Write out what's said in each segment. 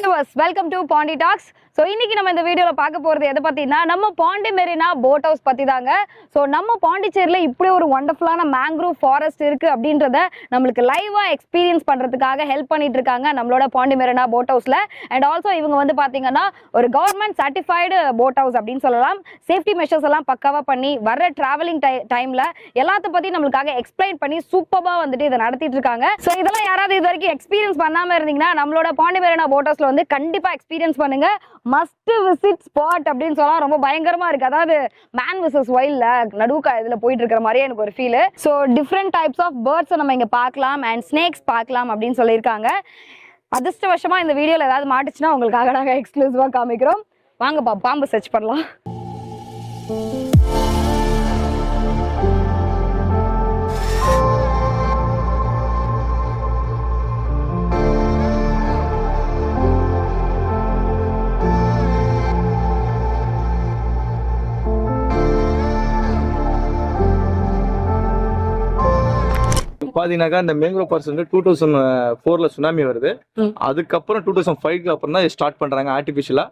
viewers, welcome to Pondy Talks. So இன்னைக்கு நம்ம இந்த வீடியோல பார்க்க போறது எதை பத்தினா நம்ம பாண்டி மெரினா போட் ஹவுஸ் பத்தி தாங்க. ஸோ நம்ம பாண்டிச்சேரியில இப்படி ஒரு வண்டர்ஃபுல்லான மேங்க்ரூவ் ஃபாரஸ்ட் இருக்கு அப்படின்றத நம்மளுக்கு லைவா எக்ஸ்பீரியன்ஸ் பண்றதுக்காக ஹெல்ப் பண்ணிட்டு இருக்காங்க நம்மளோட பாண்டி மெரினா போட் ஹவுஸ்ல. அண்ட் ஆல்சோ இவங்க வந்து பாத்தீங்கன்னா ஒரு கவர்மெண்ட் சர்டிஃபைடு போட் ஹவுஸ் அப்படின்னு சொல்லலாம். சேஃப்டி மெஷர்ஸ் எல்லாம் பக்காவா பண்ணி வர டிராவலிங் டைம்ல எல்லாத்த பத்தி நம்மளுக்காக எக்ஸ்பிளைன் பண்ணி சூப்பரா வந்துட்டு இதை நடத்திட்டு இருக்காங்க. ஸோ இதெல்லாம் யாராவது இது வரைக்கும் எக்ஸ்பீரியன்ஸ் பண்ணாம இருந்தீங்கன்னா நம்மளோட பாண்டி மெரினா போட் ஹவுஸ்ல வந்து கண்டிப்பா எக்ஸ்பீரியன்ஸ் பண்ணுங்க. மஸ்ட் விசிட் ஸ்பாட் அப்படின்னு சொல்லலாம். ரொம்ப பயங்கரமா இருக்கு. அதாவது மேன் விசஸ் வைல்ட்ல நடுவுக்கா இதுல போயிட்டு இருக்கிற மாதிரியே எனக்கு ஒரு feel. So different types of birds நம்ம இங்க பார்க்கலாம் அண்ட் ஸ்னேக்ஸ் பார்க்கலாம் அப்படின்னு சொல்லியிருக்காங்க. அதிர்ஷ்டவசமா இந்த வீடியோல ஏதாவது மாட்டுச்சுன்னா உங்களுக்காக நாங்கள் எக்ஸ்க்ளூசிவா காமிக்கிறோம். வாங்கப்பா பாம்பு சர்ச் பண்ணலாம். பாத்தீங்கன்னாக்கா இந்த மேங்க்ரோவ் ஃபாரஸ்ட் வந்து 2004ல சுனாமி வருது. அதுக்கப்புறம் 2005க்கு அப்புறம் தான் ஸ்டார்ட் பண்றாங்க ஆர்டிபிஷியலா.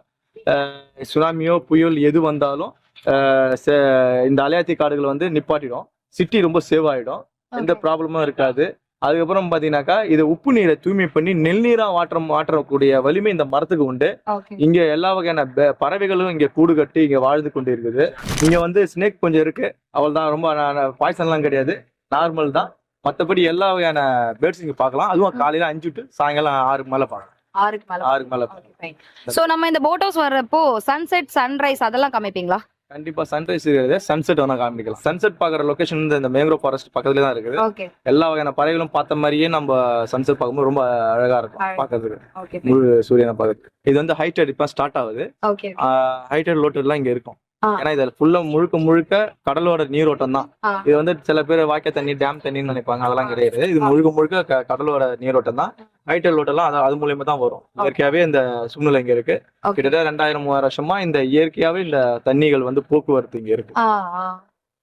சுனாமியோ புயல் எது வந்தாலும் இந்த அலையாத்தி காடுகள் வந்து நிப்பாட்டிடும். சிட்டி ரொம்ப சேவ் ஆயிடும், எந்த ப்ராப்ளமும் இருக்காது. அதுக்கப்புறம் பாத்தீங்கன்னாக்கா இது உப்பு நீரை தூய்மை பண்ணி நெல்நீரா மாற்றக்கூடிய வலிமை இந்த மரத்துக்கு உண்டு. இங்க எல்லா வகையான பறவைகளும் இங்க கூடு கட்டி இங்க வாழ்ந்து கொண்டு இருக்குது. இங்க வந்து ஸ்னேக் கொஞ்சம் இருக்கு, அவள் தான். ரொம்ப பாய்சன்லாம் கிடையாது, நார்மல் தான். மற்றபடி எல்லா வகையான பேர்ட்ஸ் இங்க பார்க்கலாம். அதுவும் காலையில 5 to சாயங்காலம் 6க்கு மேல பார்க்கலாம். 6க்கு மேல. சோ நம்ம இந்த போட் ஹவுஸ் வர்றப்போ சன்செட் சன்ரைஸ் அதெல்லாம் காமிப்பீங்களா? கண்டிப்பா சன்ரைஸ் இருக்குது, சன்செட் வேணா காமிக்கலாம். சன்செட் பாக்குற லொகேஷன் இந்த மேங்க்ரோவ் ஃபாரஸ்ட் பக்கத்துல தான் இருக்குது. எல்லா வகையான பறவைகளும் பார்த்த மாதிரியே நம்ம சன்செட் பார்க்கும்போது ரொம்ப அழகா இருக்கும் பாக்குறதுக்கு. முழு சூரியனை பார்க்கறதுக்கு. இது வந்து ஹைடெட் இப்ப ஸ்டார்ட் ஆகுது. ஹைடெட் லோட்டட் எல்லாம் இங்க இருக்கும். ஏன்னா இதுல ஃபுல்லா முழுக்க கடலோட நீரோட்டம் தான். இது வந்து சில பேர் வாய்க்கா தண்ணி டேம் தண்ணின்னு நினைப்பாங்க, அதெல்லாம் கிடையாது. இது முழுக்க கடலோட நீரோட்டம் தான். ஹைடெல் லோட்டெல்லாம் அது மூலியமா தான் வரும். இயற்கையாவே இந்த சூழ்நிலை இங்க இருக்கு. கிட்டத்தட்ட 2000-3000 வருஷமா இந்த இயற்கையாவே இந்த தண்ணிகள் வந்து போக்குவரத்து இங்க இருக்கு.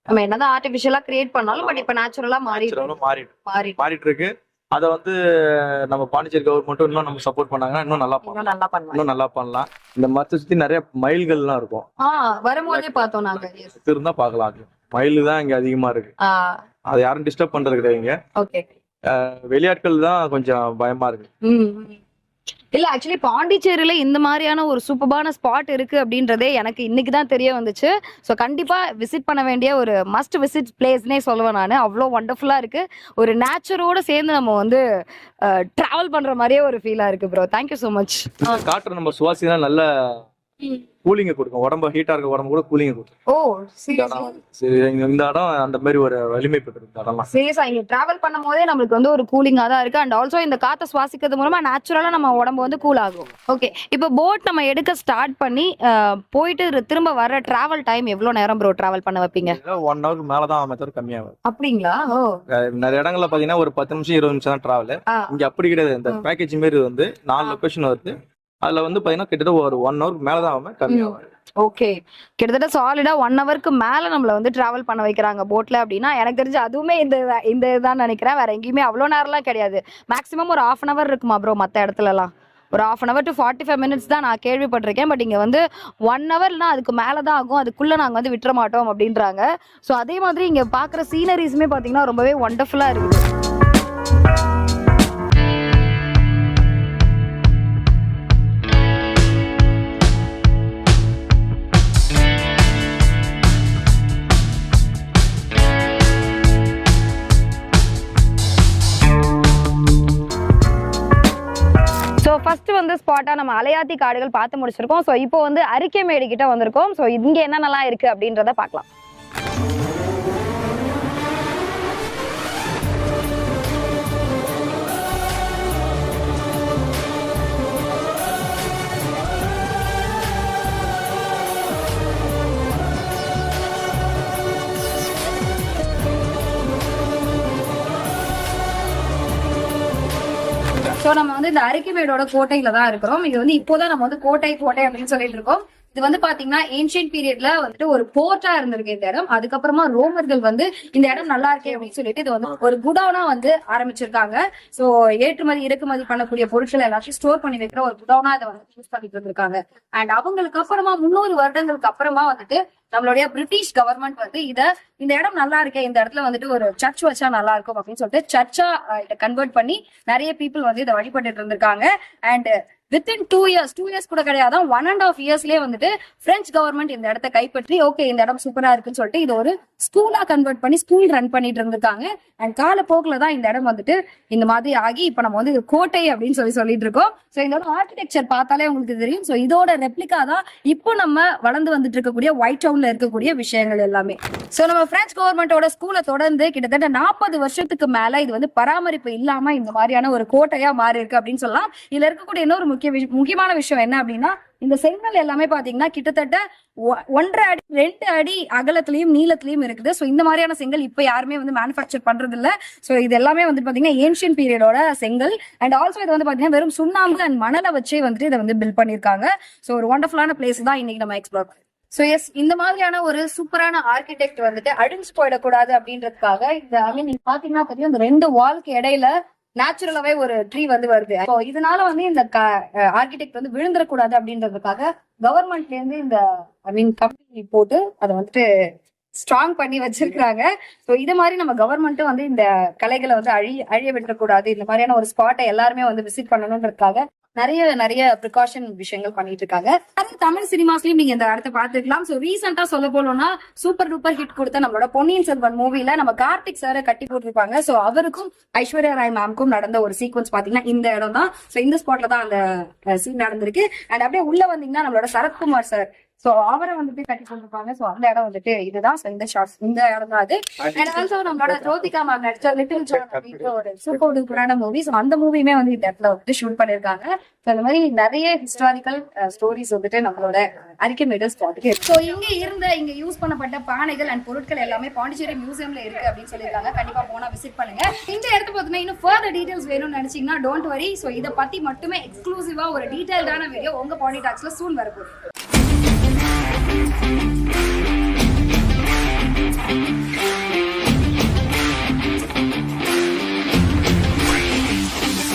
நம்ம என்னதான் ஆர்டிபிஷியலா கிரியேட் பண்ணாலும் பட் இப்ப நேச்சுரலா மாறிட்டு இருக்கு. அதை வந்து நம்ம பாண்டிச்சேரி கவர்மெண்ட்டும் இன்னும் நம்ம சப்போர்ட் பண்ணாங்கன்னா இன்னும் நல்லா பண்ணலாம். இந்த மரத்தை சுத்தி நிறைய மயில்கள் எல்லாம் இருக்கும். வரும்போதே பார்த்தோம் நாங்க. இருந்தா பாக்கலாம். மயில் தான் இங்க அதிகமா இருக்கு. அதை யாரும் டிஸ்டர்ப் பண்றது கிடையாதுங்க. வெளியாட்கள் தான் கொஞ்சம் பயமா இருக்கு. இல்ல ஆக்சுவலி பாண்டிச்சேரியில இந்த மாதிரியான ஒரு சூப்பரான ஸ்பாட் இருக்கு அப்படின்றதே எனக்கு இன்னைக்கு தான் தெரிய வந்துச்சு. ஸோ கண்டிப்பா விசிட் பண்ண வேண்டிய ஒரு மஸ்ட் விசிட் பிளேஸ்னே சொல்லுவேன் நான். அவ்வளோ வண்டர்ஃபுல்லா இருக்கு. ஒரு நேச்சரோட சேர்ந்து நம்ம வந்து டிராவல் பண்ற மாதிரியே ஒரு ஃபீலா இருக்கு ப்ரோ. Thank you so much. காற்று நம்ம சுவாசினா நல்ல கூலிங்க கொடுக்கும். உடம்பு ஹீட்டா இருக்க உடம்பு கூட கூலிங்க கொடுக்கும். இந்த இடம் அந்த மாதிரி ஒரு வலிமை பெற்றிருக்கு. சீரியஸா இங்க டிராவல் பண்ணும் போதே நம்மளுக்கு வந்து ஒரு கூலிங்கா தான் இருக்கு. அண்ட் ஆல்சோ இந்த காத்தை சுவாசிக்கிறது மூலமா நேச்சுரலா நம்ம உடம்பு வந்து கூல் ஆகும். ஓகே, இப்போ போட் நம்ம எடுக்க ஸ்டார்ட் பண்ணி போயிட்டு திரும்ப வர டிராவல் டைம் எவ்வளவு நேரம் ப்ரோ டிராவல் பண்ண வைப்பீங்க? 1 hour மேலதான் மெத்தட் கம்மியாகும். அப்படிங்களா? நிறைய இடங்கள்ல பாத்தீங்கன்னா ஒரு 10 நிமிஷம் 20 நிமிஷம் தான் டிராவல். இங்க அப்படி கிடையாது. இந்த பேக்கேஜ் மாதிரி வந்து 4 லொகேஷன் வருது. அதுல வந்து பாத்தீங்கன்னா கிட்டத்தட்ட ஒரு 1 hour மேலதான் ஆகும், கம்மியாகும். ஓகே, கிட்டத்தட்ட சாலிடா 1 hourக்கு மேல நம்மள வந்து டிராவல் பண்ண வைக்கிறாங்க போட்ல அப்படின்னா எனக்கு தெரிஞ்சு அதுவுமே இந்த இதுதான் நினைக்கிறேன். வேற எங்கேயுமே அவ்வளவு நேரம்லாம் கிடையாது. மேக்ஸிமம் ஒரு 1/2 hour இருக்குமா ப்ரோ? மற்ற இடத்துல எல்லாம் ஒரு 1/2 hour to 45 minutes தான் நான் கேள்விப்பட்டிருக்கேன். பட் இங்க வந்து 1 hourனா அதுக்கு மேலதான் ஆகும். அதுக்குள்ள நாங்க வந்து விட்டுற மாட்டோம் அப்படின்றாங்க. ஸோ அதே மாதிரி இங்க பாக்குற சீனரிஸுமே பாத்தீங்கன்னா ரொம்பவே ஒண்டர்ஃபுல்லா இருக்குது. ஸோ ஃபர்ஸ்ட் வந்து ஸ்பாட்டா நம்ம அலையாத்தி காடுகள் பார்த்து முடிச்சிருக்கோம். ஸோ இப்போ வந்து அரிக்கைமேடு கிட்ட வந்திருக்கோம். ஸோ இங்க என்னென்னலாம் இருக்கு அப்படின்றத பார்க்கலாம். ஸோ நம்ம வந்து இந்த அரிக்கைமேடோட கோட்டையில தான் இருக்கிறோம். இது வந்து இப்போதான் நம்ம வந்து கோட்டை அப்படின்னு சொல்லிட்டு இருக்கோம். இது வந்து பாத்தீங்கன்னா ஏன்ஷியன்ட் பீரியட்ல வந்துட்டு ஒரு போர்ட்டா இருந்திருக்கு இந்த இடம். அதுக்கப்புறமா ரோமர்கள் வந்து இந்த இடம் நல்லா இருக்கே அப்படின்னு சொல்லிட்டு இது வந்து ஒரு குடவுனா வந்து ஆரம்பிச்சிருக்காங்க. சோ ஏற்றுமதி இறக்குமதி பண்ணக்கூடிய பொருட்கள் எல்லாத்தையும் ஸ்டோர் பண்ணி வைக்கிற ஒரு குடவுனா இதை வந்து யூஸ் பண்ணிட்டு இருந்திருக்காங்க. அண்ட் அவங்களுக்கு அப்புறமா 300 வருடங்களுக்கு அப்புறமா வந்துட்டு நம்மளுடைய பிரிட்டிஷ் கவர்மெண்ட் வந்து இந்த இடம் நல்லா இருக்கே, இந்த இடத்துல வந்துட்டு ஒரு சர்ச் வச்சா நல்லா இருக்கும் அப்படின்னு சொல்லிட்டு சர்ச்சா இதை கன்வெர்ட் பண்ணி நிறைய பீப்புள் வந்து இதை வழிபட்டு இருந்திருக்காங்க. அண்ட் வித்தின் 2 இயர்ஸ் கூட கிடையாது, 1.5 இயர்ஸ்லயே வந்துட்டு பிரெஞ்சு கவர்மெண்ட் இந்த இடத்த கைப்பற்றி ஓகே இந்த இடம் சூப்பரா இருக்குன்னு சொல்லிட்டு இது ஒரு ஸ்கூலா கன்வெர்ட் பண்ணி ஸ்கூல் ரன் பண்ணிட்டு இருந்திருக்காங்க. அண்ட் காலப்போக்குல தான் இந்த இடம் வந்துட்டு இந்த மாதிரி ஆகி இப்ப நம்ம வந்து கோட்டை அப்படின்னு சொல்லிட்டு இருக்கோம். சோ இதோட ஆர்கிடெக்சர் பார்த்தாலே உங்களுக்கு தெரியும். சோ இதோட ரெப்ளிகா தான் இப்போ நம்ம வளர்ந்து வந்துட்டு இருக்கக்கூடிய ஒயிட் டவுன்ல இருக்கக்கூடிய விஷயங்கள் எல்லாமே. சோ நம்ம பிரெஞ்சு கவர்மெண்டோட ஸ்கூலை தொடர்ந்து கிட்டத்தட்ட 40 வருஷத்துக்கு மேல இது வந்து பராமரிப்பு இல்லாம இந்த மாதிரியான ஒரு கோட்டையா மாறி இருக்கு அப்படின்னு சொல்லலாம். இதுல இருக்கக்கூடிய இன்னொரு முக்கியமான விஷயம் என்ன அப்படின்னா இந்த செங்கல் எல்லாமே பாத்தீங்கன்னா கிட்டத்தட்ட 1.5 அடி 2 அடி அகலத்திலயும் நீளத்திலயும் இருக்குது. சோ இந்த மாதிரியான செங்கல் இப்ப யாருமே வந்து மேனுஃபேக்சர் பண்றது இல்ல. சோ இது எல்லாமே வந்து பாத்தீங்கன்னா ஏன்ஷியன்ட் பீரியடோட செங்கல். அண்ட் ஆல்சோ இது வந்து பாத்தீங்கன்னா வெறும் சுண்ணாம்பு அண்ட் மணலை வச்சே வந்துட்டு இதை வந்து பில்ட் பண்ணிருக்காங்க. சோ ஒரு வண்டர்ஃபுல்லான பிளேஸ் தான் இன்னைக்கு நம்ம எக்ஸ்ப்ளோர் பண்ணோம். சோ எஸ், இந்த மாதிரியான ஒரு சூப்பரான ஆர்கிடெக்ட் வந்துட்டு அழிஞ்சு போயிடக்கூடாது அப்படின்றதுக்காக இந்த நீங்க பாத்தீங்கன்னா தெரியும் இந்த 2 வால்க்கு இடையில நேச்சுரலாவே ஒரு ட்ரீ வந்து வருது. இதனால வந்து இந்த ஆர்கிடெக்ட் வந்து விழுந்துடக்கூடாது அப்படின்றதுக்காக கவர்மெண்ட்ல இருந்து இந்த கம்பெனி போட்டு அதை வந்துட்டு ஸ்ட்ராங் பண்ணி வச்சிருக்காங்க. சோ இது மாதிரி நம்ம கவர்மெண்ட்டும் வந்து இந்த கலைகளை வந்து அழிய விட்டுறக்கூடாது, இந்த மாதிரியான ஒரு ஸ்பாட்டை எல்லாருமே வந்து விசிட் பண்ணணும்ன்றதுக்காக நிறைய ப்ரிகாஷன் விஷயங்கள் பண்ணிட்டு இருக்காங்க. அது தமிழ் சினிமாஸ்லயும் நீங்க இந்த இடத்த பாத்துக்கலாம். சோ ரீசெண்டா சொல்ல போனோம்னா சூப்பர் டூப்பர் ஹிட் கொடுத்த நம்மளோட பொன்னியின் செல்வன் மூவில நம்ம கார்த்திக் சாரை கட்டி போட்டிருப்பாங்க. சோ அவருக்கும் ஐஸ்வர்யா ராய் மேம்க்கும் நடந்த ஒரு சீக்வன்ஸ் பாத்தீங்கன்னா இந்த இடம் தான். சோ இந்த ஸ்பாட்ல தான் அந்த சீன் நடந்திருக்கு. அண்ட் அப்படியே உள்ள வந்தீங்கன்னா நம்மளோட சரத்குமார் சார் சோ அவரை வந்துட்டு கட்டி போட்டிருப்பாங்க. சோ அந்த இடம் வந்துட்டு இதுதான். இந்த ஷார்ட்ஸ் இந்த இடம் தான் அது. அண்ட் ஆல்சோ நம்மளோட ஜோதிகா மேம் நடிச்ச லிட்டில் ஜான் அப்படின்ற ஒரு சூப்பர் டூப்பரான மூவி. சோ அந்த மூவியுமே வந்து இந்த இடத்துல வந்துட்டு ஷூட் பண்ணிருக்காங்க. சோ அந்த மாதிரி நிறைய ஹிஸ்டாரிக்கல் ஸ்டோரிஸ் வந்துட்டு நம்மளோட அரிக்கமேடு ஸ்பாட்டுக்கு. சோ இங்க யூஸ் பண்ணப்பட்ட பானைகள் அண்ட் பொருட்கள் எல்லாமே பாண்டிச்சேரி மியூசியம்ல இருக்கு அப்படின்னு சொல்லியிருக்காங்க. கண்டிப்பா போனா விசிட் பண்ணுங்க. இந்த இடத்த பார்த்தீங்கன்னா இன்னும் ஃபர்தர் டீடைல்ஸ் வேணும்னு நினைச்சீங்கன்னா டோன்ட் வரி. சோ இதை பத்தி மட்டுமே எக்ஸ்க்ளூசிவா ஒரு டீடைல்டான வீடியோ உங்க பாண்டி டாக்ஸ்ல சூன் வரப்போகுது.